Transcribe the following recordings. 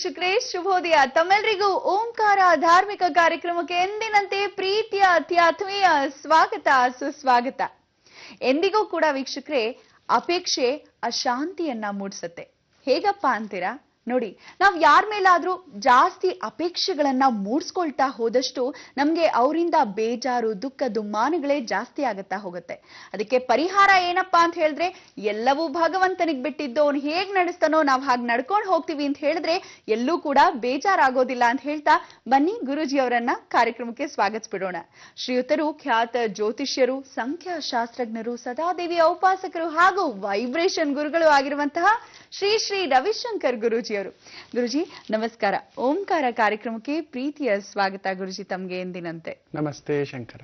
ವೀಕ್ಷಕರೇ, ಶುಭೋದಯ. ತಮ್ಮೆಲ್ಲರಿಗೂ ಓಂಕಾರ ಧಾರ್ಮಿಕ ಕಾರ್ಯಕ್ರಮಕ್ಕೆ ಎಂದಿನಂತೆ ಪ್ರೀತಿಯ ಅತ್ಯಾತ್ಮೀಯ ಸ್ವಾಗತ ಸುಸ್ವಾಗತ. ಎಂದಿಗೂ ಕೂಡ ವೀಕ್ಷಕರೇ, ಅಪೇಕ್ಷೆ ಅಶಾಂತಿಯನ್ನ ಮೂಡಿಸುತ್ತೆ. ಹೇಗಪ್ಪ ಅಂತೀರಾ? ನೋಡಿ, ನಾವ್ ಯಾರ ಮೇಲಾದ್ರೂ ಜಾಸ್ತಿ ಅಪೇಕ್ಷೆಗಳನ್ನ ಮೂಡಿಸ್ಕೊಳ್ತಾ ಹೋದಷ್ಟು ನಮ್ಗೆ ಅವರಿಂದ ಬೇಜಾರು, ದುಃಖ, ದುಮ್ಮಾನಗಳೇ ಜಾಸ್ತಿ ಆಗತ್ತಾ ಹೋಗುತ್ತೆ. ಅದಕ್ಕೆ ಪರಿಹಾರ ಏನಪ್ಪಾ ಅಂತ ಹೇಳಿದ್ರೆ, ಎಲ್ಲವೂ ಭಗವಂತನಿಗೆ ಬಿಟ್ಟಿದ್ದು. ಅವ್ನು ಹೇಗ್ ನಡೆಸ್ತಾನೋ ನಾವ್ ಹಾಗೆ ನಡ್ಕೊಂಡು ಹೋಗ್ತೀವಿ ಅಂತ ಹೇಳಿದ್ರೆ ಎಲ್ಲೂ ಕೂಡ ಬೇಜಾರಾಗೋದಿಲ್ಲ ಅಂತ ಹೇಳ್ತಾ ಬನ್ನಿ ಗುರೂಜಿ ಅವರನ್ನ ಕಾರ್ಯಕ್ರಮಕ್ಕೆ ಸ್ವಾಗತಿಸ್ಬಿಡೋಣ. ಶ್ರೀಯುತರು ಖ್ಯಾತ ಜ್ಯೋತಿಷ್ಯರು, ಸಂಖ್ಯಾಶಾಸ್ತ್ರಜ್ಞರು, ಸದಾದೇವಿಯ ಉಪಾಸಕರು ಹಾಗೂ ವೈಬ್ರೇಷನ್ ಗುರುಗಳು ಆಗಿರುವಂತಹ ಶ್ರೀ ಶ್ರೀ ರವಿಶಂಕರ್ ಗುರೂಜಿ ಅವರು. ಗುರುಜಿ ನಮಸ್ಕಾರ. ಓಂಕಾರ ಕಾರ್ಯಕ್ರಮಕ್ಕೆ ಪ್ರೀತಿಯ ಸ್ವಾಗತ ಗುರುಜಿ ತಮ್ಗೆ ಎಂದಿನಂತೆ. ನಮಸ್ತೆ ಶಂಕರ.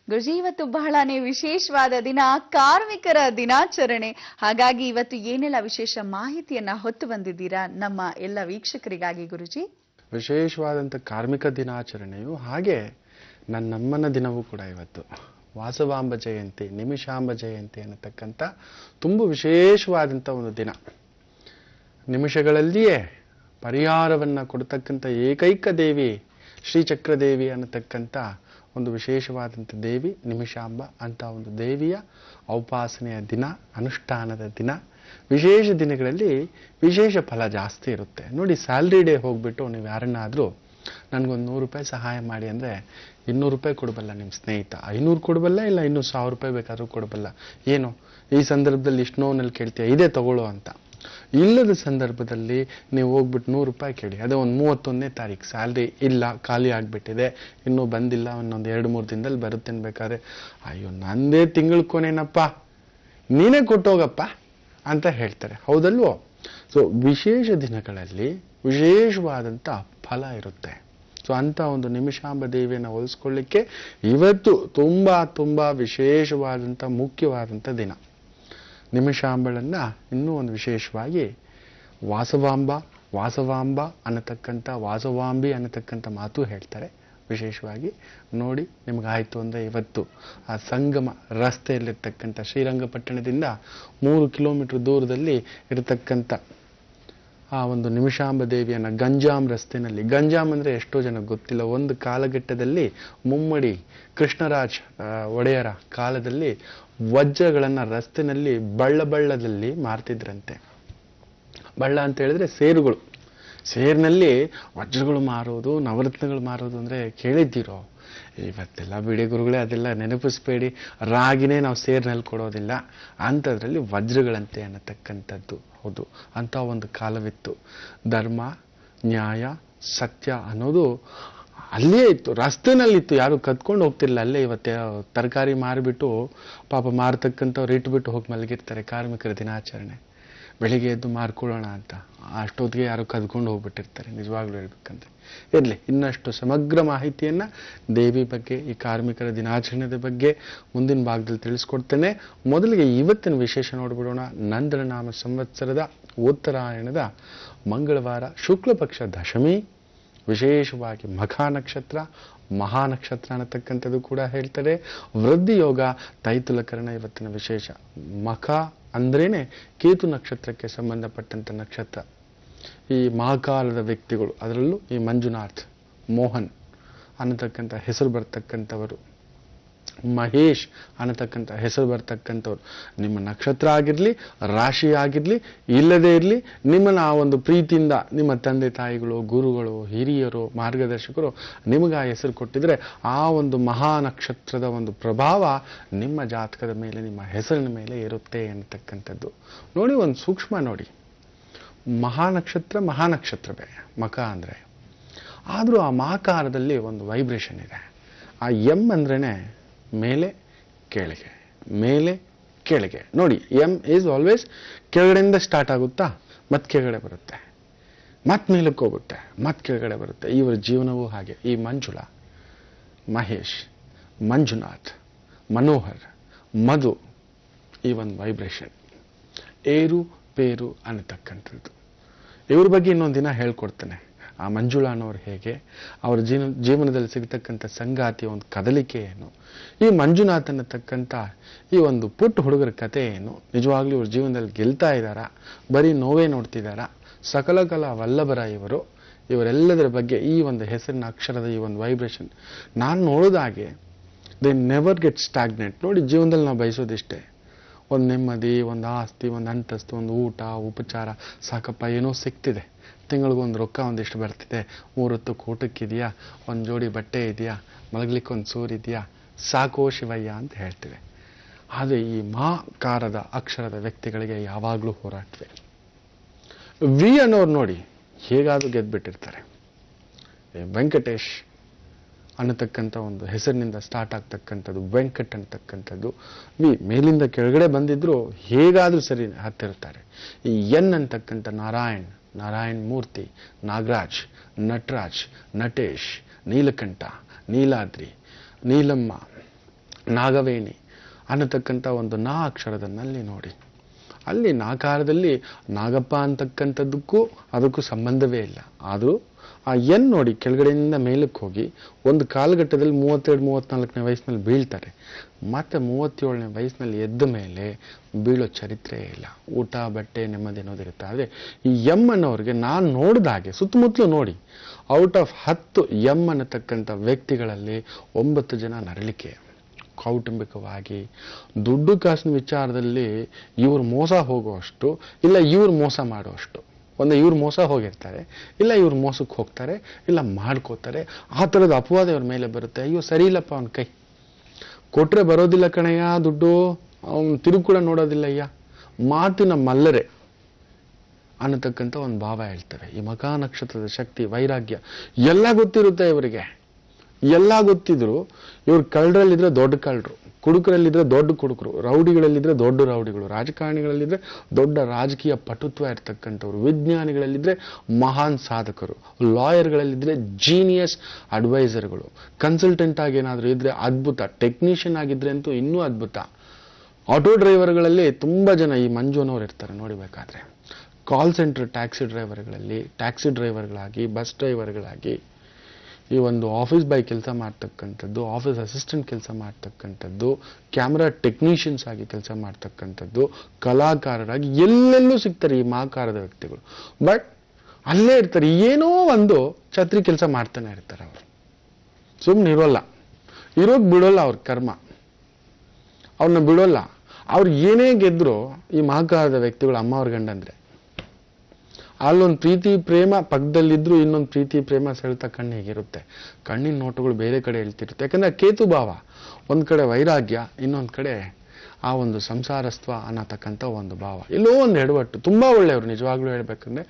ಗುರುಜಿ, ಇವತ್ತು ಬಹಳನೇ ವಿಶೇಷವಾದ ದಿನ, ಕಾರ್ಮಿಕರ ದಿನಾಚರಣೆ. ಹಾಗಾಗಿ ಇವತ್ತು ಏನೆಲ್ಲ ವಿಶೇಷ ಮಾಹಿತಿಯನ್ನ ಹೊತ್ತು ಬಂದಿದ್ದೀರಾ ನಮ್ಮ ಎಲ್ಲ ವೀಕ್ಷಕರಿಗಾಗಿ ಗುರುಜಿ? ವಿಶೇಷವಾದಂಥ ಕಾರ್ಮಿಕ ದಿನಾಚರಣೆಯು ಹಾಗೆ ನನ್ನಮ್ಮನ ದಿನವೂ ಕೂಡ ಇವತ್ತು. ವಾಸವಾಂಬ ಜಯಂತಿ, ನಿಮಿಷಾಂಬ ಜಯಂತಿ ಅನ್ನತಕ್ಕಂಥ ತುಂಬ ವಿಶೇಷವಾದಂಥ ಒಂದು ದಿನ. ನಿಮಿಷಗಳಲ್ಲಿಯೇ ಪರಿಹಾರವನ್ನು ಕೊಡ್ತಕ್ಕಂಥ ಏಕೈಕ ದೇವಿ ಶ್ರೀಚಕ್ರದೇವಿ ಅನ್ನತಕ್ಕಂಥ ಒಂದು ವಿಶೇಷವಾದಂಥ ದೇವಿ ನಿಮಿಷಾಂಬ ಅಂತ ಒಂದು ದೇವಿಯ ಔಪಾಸನೆಯ ದಿನ, ಅನುಷ್ಠಾನದ ದಿನ. ವಿಶೇಷ ದಿನಗಳಲ್ಲಿ ವಿಶೇಷ ಫಲ ಜಾಸ್ತಿ ಇರುತ್ತೆ. ನೋಡಿ, ಸ್ಯಾಲ್ರಿ ಡೇ ಹೋಗ್ಬಿಟ್ಟು ನೀವು ಯಾರನ್ನಾದರೂ ನನಗೊಂದು 100 ರೂಪಾಯಿ ಸಹಾಯ ಮಾಡಿ ಅಂದರೆ 200 ರೂಪಾಯಿ ಕೊಡಬಲ್ಲ ನಿಮ್ಮ ಸ್ನೇಹಿತ, 500 ಕೊಡಬಲ್ಲ, ಇಲ್ಲ ಇನ್ನೂ 1000 ರೂಪಾಯಿ ಬೇಕಾದ್ರೂ ಕೊಡಬಲ್ಲ. ಏನು ಈ ಸಂದರ್ಭದಲ್ಲಿ ಇಷ್ಟು ನೋನಲ್ಲಿ ಕೇಳ್ತೀಯ, ಇದೇ ತಗೊಳ್ಳೋ ಅಂತ. ಇಲ್ಲದ ಸಂದರ್ಭದಲ್ಲಿ ನೀವು ಹೋಗ್ಬಿಟ್ಟು 100 ರೂಪಾಯಿ ಕೇಳಿ. ಅದೇ ಒಂದು 31ನೇ ತಾರೀಕು ಸ್ಯಾಲ್ರಿ ಇಲ್ಲ, ಖಾಲಿ ಆಗಿಬಿಟ್ಟಿದೆ, ಇನ್ನೂ ಬಂದಿಲ್ಲ, ಇನ್ನೊಂದು 2-3 ದಿನದಲ್ಲಿ ಬರುತ್ತೆ ಅನ್ಬೇಕಾದ್ರೆ, ಅಯ್ಯೋ ನಂದೇ ತಿಂಗಳ ಕೊನೇನಪ್ಪ, ನೀನೇ ಕೊಟ್ಟೋಗಪ್ಪ ಅಂತ ಹೇಳ್ತಾರೆ. ಹೌದಲ್ವೋ? ಸೊ ವಿಶೇಷ ದಿನಗಳಲ್ಲಿ ವಿಶೇಷವಾದಂಥ ಫಲ ಇರುತ್ತೆ. ಸೊ ಅಂಥ ಒಂದು ನಿಮಿಷಾಂಬ ದೇವಿಯನ್ನು ಹೋಲಿಸ್ಕೊಳ್ಳಿಕ್ಕೆ ಇವತ್ತು ತುಂಬ ತುಂಬ ವಿಶೇಷವಾದಂಥ ಮುಖ್ಯವಾದಂಥ ದಿನ. ನಿಮಿಷಾಂಬಳನ್ನ ಇನ್ನೂ ಒಂದು ವಿಶೇಷವಾಗಿ ವಾಸವಾಂಬ ಅನ್ನತಕ್ಕಂಥ, ವಾಸವಾಂಬಿ ಅನ್ನತಕ್ಕಂಥ ಮಾತು ಹೇಳ್ತಾರೆ. ವಿಶೇಷವಾಗಿ ನೋಡಿ, ನಿಮಗಾಯಿತು ಅಂದರೆ ಇವತ್ತು ಆ ಸಂಗಮ ರಸ್ತೆಯಲ್ಲಿರ್ತಕ್ಕಂಥ ಶ್ರೀರಂಗಪಟ್ಟಣದಿಂದ 3 ಕಿಲೋಮೀಟರ್ ದೂರದಲ್ಲಿ ಇರತಕ್ಕಂಥ ಆ ಒಂದು ನಿಮಿಷಾಂಬ ದೇವಿಯನ್ನು ಗಂಜಾಂ ರಸ್ತೆಯಲ್ಲಿ, ಗಂಜಾಂ ಅಂದರೆ ಎಷ್ಟೋ ಜನಕ್ಕೆ ಗೊತ್ತಿಲ್ಲ. ಒಂದು ಕಾಲಘಟ್ಟದಲ್ಲಿ ಮುಮ್ಮಡಿ ಕೃಷ್ಣರಾಜ್ ಒಡೆಯರ ಕಾಲದಲ್ಲಿ ವಜ್ರಗಳನ್ನು ರಸ್ತೆನಲ್ಲಿ ಬಳ್ಳದಲ್ಲಿ ಮಾರ್ತಿದ್ರಂತೆ. ಬಳ್ಳ ಅಂತ ಹೇಳಿದ್ರೆ ಸೇರುಗಳು. ಸೇರಿನಲ್ಲಿ ವಜ್ರಗಳು ಮಾರೋದು, ನವರತ್ನಗಳು ಮಾರೋದು ಅಂದರೆ ಕೇಳಿದ್ದೀರೋ? ಇವತ್ತೆಲ್ಲ ಬಿಡಿ ಗುರುಗಳೇ, ಅದೆಲ್ಲ ನೆನಪಿಸ್ಬೇಡಿ. ರಾಗಿನೇ ನಾವು ಸೇರಿನಲ್ಲಿ ಕೊಡೋದಿಲ್ಲ, ಅಂಥದ್ರಲ್ಲಿ ವಜ್ರಗಳಂತೆ ಅನ್ನತಕ್ಕಂಥದ್ದು. ಹೌದು, ಅಂಥ ಒಂದು ಕಾಲವಿತ್ತು. ಧರ್ಮ, ನ್ಯಾಯ, ಸತ್ಯ ಅನ್ನೋದು ಅಲ್ಲೇ ಇತ್ತು, ರಸ್ತೆನಲ್ಲಿತ್ತು. ಯಾರು ಕದ್ಕೊಂಡು ಹೋಗ್ತಿರ್ಲಿಲ್ಲ. ಅಲ್ಲೇ ಇವತ್ತೇ ತರಕಾರಿ ಮಾರಿಬಿಟ್ಟು ಪಾಪ ಮಾರ್ತಕ್ಕಂಥವ್ರು ಇಟ್ಬಿಟ್ಟು ಹೋಗಿ ಮಲಗಿರ್ತಾರೆ. ಕಾರ್ಮಿಕರ ದಿನಾಚರಣೆ ಬೆಳಿಗ್ಗೆ ಎದ್ದು ಮಾರ್ಕೊಳ್ಳೋಣ ಅಂತ, ಅಷ್ಟೊತ್ತಿಗೆ ಯಾರು ಕದ್ಕೊಂಡು ಹೋಗ್ಬಿಟ್ಟಿರ್ತಾರೆ. ನಿಜವಾಗ್ಲೂ ಹೇಳ್ಬೇಕಂದ್ರೆ ಇರಲಿ, ಇನ್ನಷ್ಟು ಸಮಗ್ರ ಮಾಹಿತಿಯನ್ನು ದೇವಿ ಬಗ್ಗೆ, ಈ ಕಾರ್ಮಿಕರ ದಿನಾಚರಣೆದ ಬಗ್ಗೆ ಮುಂದಿನ ಭಾಗದಲ್ಲಿ ತಿಳಿಸ್ಕೊಡ್ತೇನೆ. ಮೊದಲಿಗೆ ಇವತ್ತಿನ ವಿಶೇಷ ನೋಡ್ಬಿಡೋಣ. ನಂದನ ನಾಮ ಸಂವತ್ಸರದ ಉತ್ತರಾಯಣದ ಮಂಗಳವಾರ, ಶುಕ್ಲ ಪಕ್ಷ ದಶಮಿ, ವಿಶೇಷವಾಗಿ ಮಖಾ ಮಹಾನಕ್ಷತ್ರ ಅನ್ನತಕ್ಕಂಥದ್ದು ಕೂಡ ಹೇಳ್ತಾರೆ. ವೃದ್ಧಿ ಯೋಗ, ತೈತುಲಕರಣ ಇವತ್ತಿನ ವಿಶೇಷ. ಮಖ ಅಂದ್ರೇನೆ ಕೇತು ನಕ್ಷತ್ರಕ್ಕೆ ಸಂಬಂಧಪಟ್ಟಂಥ ನಕ್ಷತ್ರ. ಈ ಮಹಾಕಾಲದ ವ್ಯಕ್ತಿಗಳು, ಅದರಲ್ಲೂ ಈ ಮಂಜುನಾಥ್, ಮೋಹನ್ ಅನ್ನತಕ್ಕಂಥ ಹೆಸರು ಬರ್ತಕ್ಕಂಥವರು, ಮಹೇಶ್ ಅನ್ನತಕ್ಕಂಥ ಹೆಸರು ಬರ್ತಕ್ಕಂಥವ್ರು, ನಿಮ್ಮ ನಕ್ಷತ್ರ ಆಗಿರಲಿ, ರಾಶಿ ಆಗಿರಲಿ, ಇಲ್ಲದೇ ಇರಲಿ, ನಿಮ್ಮನ್ನು ಆ ಒಂದು ಪ್ರೀತಿಯಿಂದ ನಿಮ್ಮ ತಂದೆ ತಾಯಿಗಳು, ಗುರುಗಳು, ಹಿರಿಯರು, ಮಾರ್ಗದರ್ಶಕರು ನಿಮಗೆ ಆ ಹೆಸರು ಕೊಟ್ಟಿದ್ರೆ ಆ ಒಂದು ಮಹಾನಕ್ಷತ್ರದ ಒಂದು ಪ್ರಭಾವ ನಿಮ್ಮ ಜಾತಕದ ಮೇಲೆ, ನಿಮ್ಮ ಹೆಸರಿನ ಮೇಲೆ ಇರುತ್ತೆ ಅನ್ನತಕ್ಕಂಥದ್ದು. ನೋಡಿ, ಒಂದು ಸೂಕ್ಷ್ಮ ನೋಡಿ. ಮಹಾನಕ್ಷತ್ರವೇ ಮಖ ಅಂದರೆ, ಆದರೂ ಆ ಮಹಾಕಾರದಲ್ಲಿ ಒಂದು ವೈಬ್ರೇಷನ್ ಇದೆ. ಆ ಎಂ ಅಂದ್ರೇ ಮೇಲೆ ಕೆಳಗೆ, ಮೇಲೆ ಕೆಳಗೆ. ನೋಡಿ, ಎಂ ಈಸ್ ಆಲ್ವೇಸ್ ಕೆಳಗಡೆಯಿಂದ ಸ್ಟಾರ್ಟ್ ಆಗುತ್ತಾ, ಮತ್ತೆ ಕೆಳಗಡೆ ಬರುತ್ತೆ, ಮತ್ತೆ ಮೇಲಕ್ಕೆ ಹೋಗುತ್ತೆ, ಮತ್ತೆ ಕೆಳಗಡೆ ಬರುತ್ತೆ. ಇವರ ಜೀವನವೂ ಹಾಗೆ. ಈ ಮಂಜುಳಾ, ಮಹೇಶ್, ಮಂಜುನಾಥ್, ಮನೋಹರ್, ಮಧು, ಈ ಒಂದು ವೈಬ್ರೇಷನ್ ಏರು ಪೇರು ಅನ್ನತಕ್ಕಂಥದ್ದು. ಇವ್ರ ಬಗ್ಗೆ ಇನ್ನೊಂದು ದಿನ ಹೇಳ್ಕೊಡ್ತೇನೆ. ಆ ಮಂಜುಳಾ ಅನ್ನೋರು ಹೇಗೆ, ಅವರ ಜೀವನದಲ್ಲಿ ಸಿಗತಕ್ಕಂಥ ಸಂಗಾತಿಯ ಒಂದು ಕದಲಿಕೆ ಏನು, ಈ ಮಂಜುನಾಥ್ ಅನ್ನತಕ್ಕಂಥ ಈ ಒಂದು ಪುಟ್ಟ ಹುಡುಗರ ಕತೆ ಏನು, ನಿಜವಾಗ್ಲೂ ಇವ್ರ ಜೀವನದಲ್ಲಿ ಗೆಲ್ತಾ ಇದ್ದಾರಾ, ಬರೀ ನೋವೇ ನೋಡ್ತಿದ್ದಾರಾ, ಸಕಲ ಕಲಾ ವಲ್ಲಭರ ಇವರು, ಇವರೆಲ್ಲದರ ಬಗ್ಗೆ ಈ ಒಂದು ಹೆಸರಿನ ಅಕ್ಷರದ ಈ ಒಂದು ವೈಬ್ರೇಷನ್ ನಾನು ನೋಡಿದಾಗೆ ದೇ ನೆವರ್ ಗೆಟ್ ಸ್ಟಾಗ್ನೆಂಟ್. ನೋಡಿ, ಜೀವನದಲ್ಲಿ ನಾವು ಬಯಸೋದಿಷ್ಟೇ, ಒಂದು ನೆಮ್ಮದಿ, ಒಂದು ಆಸ್ತಿ, ಒಂದು ಅಂತಸ್ತು, ಒಂದು ಊಟ ಉಪಚಾರ, ಸಾಕಪ್ಪ ಏನೋ ಸಿಗ್ತಿದೆ, ತಿಂಗಳಿಗೊಂದು ರೊಕ್ಕ ಒಂದಿಷ್ಟು ಬರ್ತಿದೆ, 3 ಹೊತ್ತು ಊಟಕ್ಕಿದೆಯಾ, ಒಂದು ಜೋಡಿ ಬಟ್ಟೆ ಇದೆಯಾ, ಮಲಗ್ಲಿಕ್ಕೆ ಒಂದು ಸೂರಿದೆಯಾ, ಸಾಕೋ ಶಿವಯ್ಯ ಅಂತ ಹೇಳ್ತೀವಿ. ಆದರೆ ಈ ಮಾಕಾರದ ಅಕ್ಷರದ ವ್ಯಕ್ತಿಗಳಿಗೆ ಯಾವಾಗಲೂ ಹೋರಾಟವೇ. ವಿ ಅನ್ನೋರು ನೋಡಿ ಹೇಗಾದರೂ ಗೆದ್ದುಬಿಟ್ಟಿರ್ತಾರೆ. ವೆಂಕಟೇಶ್ ಅನ್ನತಕ್ಕಂಥ ಒಂದು ಹೆಸರಿನಿಂದ ಸ್ಟಾರ್ಟ್ ಆಗ್ತಕ್ಕಂಥದ್ದು, ವೆಂಕಟ್ ಅಂತಕ್ಕಂಥದ್ದು. ವಿ ಮೇಲಿಂದ ಕೆಳಗಡೆ ಬಂದಿದ್ರು ಹೇಗಾದರೂ ಸರಿ ಹತ್ತಿರ್ತಾರೆ. ಈ ಎನ್ ಅಂತಕ್ಕಂಥ ನಾರಾಯಣ್ ಮೂರ್ತಿ, ನಾಗರಾಜ್, ನಟರಾಜ್, ನಟೇಶ್, ನೀಲಕಂಠ, ನೀಲಾದ್ರಿ, ನೀಲಮ್ಮ, ನಾಗವೇಣಿ ಅನ್ನತಕ್ಕಂಥ ಒಂದು ನಾ ಅಕ್ಷರದ ನಲ್ಲಿ ನೋಡಿ, ಅಲ್ಲಿ ನಾಕಾರದಲ್ಲಿ ನಾಗಪ್ಪ ಅಂತಕ್ಕಂಥದ್ದಕ್ಕೂ ಅದಕ್ಕೂ ಸಂಬಂಧವೇ ಇಲ್ಲ. ಆದರೂ ಆ ಎನ್ ನೋಡಿ ಕೆಳಗಡೆಯಿಂದ ಮೇಲಕ್ಕೆ ಹೋಗಿ ಒಂದು ಕಾಲಘಟ್ಟದಲ್ಲಿ 32-34ನೇ ವಯಸ್ಸಿನಲ್ಲಿ ಬೀಳ್ತಾರೆ. ಮತ್ತೆ 37ನೇ ವಯಸ್ಸಿನಲ್ಲಿ ಎದ್ದ ಮೇಲೆ ಬೀಳೋ ಚರಿತ್ರೆ ಇಲ್ಲ. ಊಟ ಬಟ್ಟೆ ನೆಮ್ಮದಿ ಅನ್ನೋದಿರುತ್ತೆ. ಆದರೆ ಈ ಎಂ ಅನ್ನೋರಿಗೆ ನಾನು ನೋಡಿದಾಗೆ ಸುತ್ತಮುತ್ತಲು ನೋಡಿ, ಔಟ್ ಆಫ್ 10 ಎಂ ಅನ್ನತಕ್ಕಂಥ ವ್ಯಕ್ತಿಗಳಲ್ಲಿ 9 ಜನ ನರಳಿಕೆ. ಕೌಟುಂಬಿಕವಾಗಿ ದುಡ್ಡು ಕಾಸಿನ ವಿಚಾರದಲ್ಲಿ ಇವ್ರು ಮೋಸ ಹೋಗುವಷ್ಟು ಇಲ್ಲ ಇವ್ರು ಮೋಸ ಮಾಡುವಷ್ಟು. ಒಂದು ಇವ್ರು ಮೋಸ ಹೋಗಿರ್ತಾರೆ, ಇಲ್ಲ ಇವ್ರು ಮೋಸಕ್ಕೆ ಹೋಗ್ತಾರೆ, ಇಲ್ಲ ಮಾಡ್ಕೋತಾರೆ. ಆ ಥರದ ಅಪವಾದ ಇವ್ರ ಮೇಲೆ ಬರುತ್ತೆ. ಅಯ್ಯೋ ಸರಿ ಇಲ್ಲಪ್ಪ, ಅವನ ಕೈ ಕೊಟ್ರೆ ಬರೋದಿಲ್ಲ ಕಣಯ್ಯ ದುಡ್ಡು, ಅವನು ತಿರುಗಿ ಕೂಡ ನೋಡೋದಿಲ್ಲಯ್ಯ, ಮಾತಿನ ಮಲ್ಲರೆ ಅನ್ನತಕ್ಕಂಥ ಒಂದು ಭಾವ ಹೇಳ್ತಾರೆ. ಈ ಮಕಾ ನಕ್ಷತ್ರದ ಶಕ್ತಿ, ವೈರಾಗ್ಯ ಎಲ್ಲ ಗೊತ್ತಿರುತ್ತೆ ಇವರಿಗೆ. ಎಲ್ಲ ಗೊತ್ತಿದ್ರು ಇವ್ರು ಕಳ್ಳರಲ್ಲಿದ್ರೆ ದೊಡ್ಡ ಕಳ್ಳರು, ಕುಡುಕರಲ್ಲಿದ್ರೆ ದೊಡ್ಡ ಕುಡುಕರು, ರೌಡಿಗಳಲ್ಲಿದ್ರೆ ದೊಡ್ಡ ರೌಡಿಗಳು, ರಾಜಕಾರಣಿಗಳಲ್ಲಿದ್ರೆ ದೊಡ್ಡ ರಾಜಕೀಯ ಪಟುತ್ವ ಇರ್ತಕ್ಕಂಥವ್ರು, ವಿಜ್ಞಾನಿಗಳಲ್ಲಿದ್ರೆ ಮಹಾನ್ ಸಾಧಕರು, ಲಾಯರ್ಗಳಲ್ಲಿದ್ರೆ ಜೀನಿಯಸ್ ಅಡ್ವೈಸರ್ಗಳು, ಕನ್ಸಲ್ಟೆಂಟ್ ಆಗಿ ಏನಾದರೂ ಇದ್ರೆ ಅದ್ಭುತ, ಟೆಕ್ನಿಷಿಯನ್ ಆಗಿದ್ರೆ ಅಂತೂ ಇನ್ನೂ ಅದ್ಭುತ. ಆಟೋ ಡ್ರೈವರ್ಗಳಲ್ಲಿ ತುಂಬ ಜನ ಈ ಮಂಜು ಅನ್ನೋರು ಇರ್ತಾರೆ ನೋಡಿಬೇಕಾದ್ರೆ. ಕಾಲ್ ಸೆಂಟರ್ ಟ್ಯಾಕ್ಸಿ ಡ್ರೈವರ್ಗಳಾಗಿ, ಬಸ್ ಡ್ರೈವರ್ಗಳಾಗಿ, ಈ ಒಂದು ಆಫೀಸ್ ಬಾಯ್ ಕೆಲಸ ಮಾಡ್ತಕ್ಕಂಥದ್ದು, ಆಫೀಸ್ ಅಸಿಸ್ಟೆಂಟ್ ಕೆಲಸ ಮಾಡ್ತಕ್ಕಂಥದ್ದು, ಕ್ಯಾಮ್ರಾ ಟೆಕ್ನಿಷಿಯನ್ಸ್ ಆಗಿ ಕೆಲಸ ಮಾಡ್ತಕ್ಕಂಥದ್ದು, ಕಲಾಕಾರರಾಗಿ ಎಲ್ಲೆಲ್ಲೂ ಸಿಗ್ತಾರೆ ಈ ಮಾಕಾರದ ವ್ಯಕ್ತಿಗಳು. ಬಟ್ ಅಲ್ಲೇ ಇರ್ತಾರೆ, ಏನೋ ಒಂದು ಛತ್ರಿ ಕೆಲಸ ಮಾಡ್ತಾನೆ ಇರ್ತಾರೆ. ಅವರು ಸುಮ್ಮನೆ ಇರೋಕ್ ಬಿಡೋಲ್ಲ, ಅವ್ರ ಕರ್ಮ ಅವ್ರನ್ನ ಬಿಡೋಲ್ಲ. ಅವ್ರು ಏನೇ ಗೆದ್ರು ಈ ಮಾಕಾರದ ವ್ಯಕ್ತಿಗಳು ಅಮ್ಮ ಅವ್ರ ಗಂಡಂದ್ರೆ ಅಲ್ಲೊಂದು ಪ್ರೀತಿ ಪ್ರೇಮ ಪಕ್ಕದಲ್ಲಿದ್ರು ಇನ್ನೊಂದು ಪ್ರೀತಿ ಪ್ರೇಮ ಸೆಳೆತ ಕಣ್ಣಿಗಿರುತ್ತೆ. ಕಣ್ಣಿನ ನೋಟಗಳು ಬೇರೆ ಕಡೆ ಹೇಳ್ತಿರುತ್ತೆ. ಯಾಕಂದ್ರೆ ಕೇತು ಭಾವ ಒಂದ್ ಕಡೆ ವೈರಾಗ್ಯ, ಇನ್ನೊಂದ್ ಕಡೆ ಆ ಒಂದು ಸಂಸಾರಸ್ತ್ವ ಅನ್ನತಕ್ಕಂಥ ಒಂದು ಭಾವ. ಎಲ್ಲೋ ಒಂದು ಎಡವಟ್ಟು. ತುಂಬಾ ಒಳ್ಳೆಯವರು ನಿಜವಾಗ್ಲೂ ಹೇಳ್ಬೇಕಂದ್ರೆ,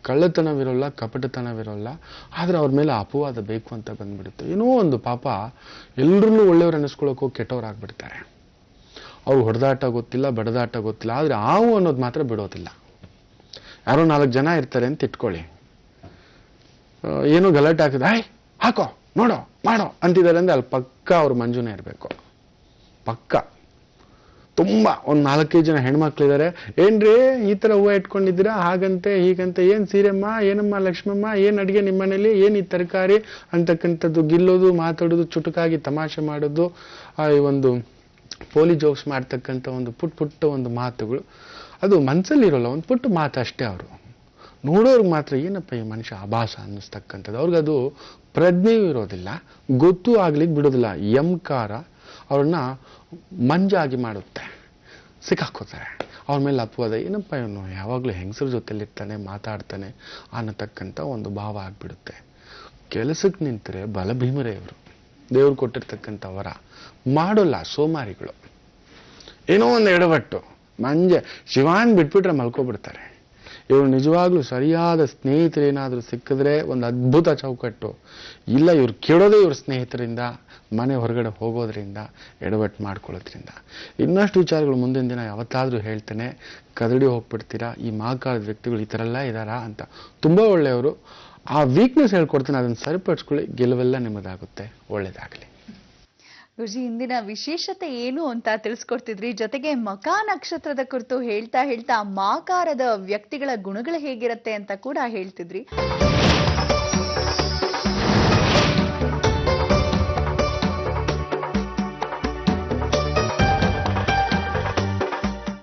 ಕಳ್ಳತನವಿರೋಲ್ಲ, ಕಪಟತನವಿರೋಲ್ಲ. ಆದ್ರೆ ಅವ್ರ ಮೇಲೆ ಅಪವಾದ ಬೇಕು ಅಂತ ಬಂದ್ಬಿಡುತ್ತೆ. ಏನೋ ಒಂದು ಪಾಪ ಎಲ್ರನ್ನೂ ಒಳ್ಳೆಯವ್ರು ಅನ್ನಿಸ್ಕೊಳ್ಳೋಕ್ಕೂ ಕೆಟ್ಟವ್ರಾಗ್ಬಿಡ್ತಾರೆ. ಅವ್ರು ಹೊಡೆದಾಟ ಗೊತ್ತಿಲ್ಲ, ಬಡದಾಟ ಗೊತ್ತಿಲ್ಲ, ಆದ್ರೆ ಆವು ಅನ್ನೋದು ಮಾತ್ರ ಬಿಡೋದಿಲ್ಲ. ಯಾರೋ 4 ಜನ ಇರ್ತಾರೆ ಅಂತ ಇಟ್ಕೊಳ್ಳಿ, ಏನೋ ಗಲಾಟೆ ಹಾಕಿದ್ರೆ ಆಯ್ ಹಾಕೋ ನೋಡೋ ಮಾಡೋ ಅಂತಿದ್ದಾರೆ ಅಂದ್ರೆ ಅಲ್ಲಿ ಪಕ್ಕ ಅವ್ರ ಮಂಜುನೇ ಇರಬೇಕು. ಪಕ್ಕ ತುಂಬಾ ಒಂದು 4-5 ಜನ ಹೆಣ್ಮಕ್ಳಿದ್ದಾರೆ. ಏನ್ರಿ ಈ ತರ ಹೂವು ಇಟ್ಕೊಂಡಿದ್ದೀರಾ, ಹಾಗಂತೆ ಹೀಗಂತೆ, ಏನ್ ಸೀರೆಮ್ಮ, ಏನಮ್ಮ ಲಕ್ಷ್ಮಮ್ಮ, ಏನ್ ಅಡಿಗೆ ನಿಮ್ಮ ಮನೇಲಿ, ಏನ್ ಈ ತರಕಾರಿ ಅಂತಕ್ಕಂಥದ್ದು, ಗಿಲ್ಲೋದು, ಮಾತಾಡೋದು, ಚುಟುಕಾಗಿ ತಮಾಷೆ ಮಾಡೋದು, ಈ ಒಂದು ಪೋಲಿ ಜೋಕ್ಸ್ ಮಾಡ್ತಕ್ಕಂಥ ಒಂದು ಪುಟ್ಟ ಒಂದು ಮಾತುಗಳು, ಅದು ಮನಸ್ಸಲ್ಲಿರೋಲ್ಲ, ಒಂದು ಪುಟ್ಟ ಮಾತು ಅಷ್ಟೇ. ಅವರು ನೋಡೋರ್ಗೆ ಮಾತ್ರ ಏನಪ್ಪ ಈ ಮನುಷ್ಯ ಆಭಾಸ ಅನ್ನಿಸ್ತಕ್ಕಂಥದ್ದು. ಅವ್ರಿಗದು ಪ್ರಜ್ಞೆಯೂ ಇರೋದಿಲ್ಲ, ಗೊತ್ತೂ ಆಗ್ಲಿಕ್ಕೆ ಬಿಡೋದಿಲ್ಲ. ಯಂಕಾರ ಅವ್ರನ್ನ ಮಂಜಾಗಿ ಮಾಡುತ್ತೆ, ಸಿಕ್ಕಾಕೋತಾರೆ. ಅವ್ರ ಮೇಲೆ ಅಪವಾದ, ಏನಪ್ಪ ಇವನು ಯಾವಾಗಲೂ ಹೆಂಗಸರ ಜೊತೆಲಿರ್ತಾನೆ, ಮಾತಾಡ್ತಾನೆ ಅನ್ನತಕ್ಕಂಥ ಒಂದು ಭಾವ ಆಗ್ಬಿಡುತ್ತೆ. ಕೆಲಸಕ್ಕೆ ನಿಂತರೆ ಬಲಭೀಮರೇ ಇವರು, ದೇವ್ರು ಕೊಟ್ಟಿರ್ತಕ್ಕಂಥ ವರ. ಮಾಡೋಲ್ಲ, ಸೋಮಾರಿಗಳು. ಏನೋ ಒಂದು ಎಡವಟ್ಟು ಮಂಜೆ ಶಿವಾನ್ ಬಿಟ್ಬಿಟ್ರೆ ಮಲ್ಕೊಬಿಡ್ತಾರೆ. ಇವ್ರು ನಿಜವಾಗ್ಲೂ ಸರಿಯಾದ ಸ್ನೇಹಿತರೇನಾದ್ರೂ ಸಿಕ್ಕಿದ್ರೆ ಒಂದು ಅದ್ಭುತ ಚೌಕಟ್ಟು. ಇಲ್ಲ, ಇವ್ರು ಕೆಡೋದೇ ಇವ್ರ ಸ್ನೇಹಿತರಿಂದ, ಮನೆ ಹೊರಗಡೆ ಹೋಗೋದ್ರಿಂದ, ಎಡವಟ್ಟು ಮಾಡ್ಕೊಳ್ಳೋದ್ರಿಂದ. ಇನ್ನಷ್ಟು ವಿಚಾರಗಳು ಮುಂದಿನ ದಿನ ಯಾವತ್ತಾದ್ರೂ ಹೇಳ್ತೇನೆ. ಕದಡಿ ಹೋಗ್ಬಿಡ್ತೀರಾ, ಈ ಮಾಕಾರದ ವ್ಯಕ್ತಿಗಳು ಈ ಥರ ಎಲ್ಲ ಇದ್ದಾರಾ ಅಂತ. ತುಂಬಾ ಒಳ್ಳೆಯವರು. ಆ ವೀಕ್ನೆಸ್ ಹೇಳ್ಕೊಡ್ತೀನಿ, ಅದನ್ನು ಸರಿಪಡಿಸ್ಕೊಳ್ಳಿ, ಗೆಲುವೆಲ್ಲ ನಿಮ್ಮದಾಗುತ್ತೆ. ಒಳ್ಳೇದಾಗಲಿ. ಗುರುಜಿ, ಇಂದಿನ ವಿಶೇಷತೆ ಏನು ಅಂತ ತಿಳಿಸ್ಕೊಡ್ತಿದ್ರಿ. ಜೊತೆಗೆ ಮಕಾ ನಕ್ಷತ್ರದ ಕುರಿತು ಹೇಳ್ತಾ ಮಾಕಾರದ ವ್ಯಕ್ತಿಗಳ ಗುಣಗಳು ಹೇಗಿರುತ್ತೆ ಅಂತ ಕೂಡ ಹೇಳ್ತಿದ್ರಿ.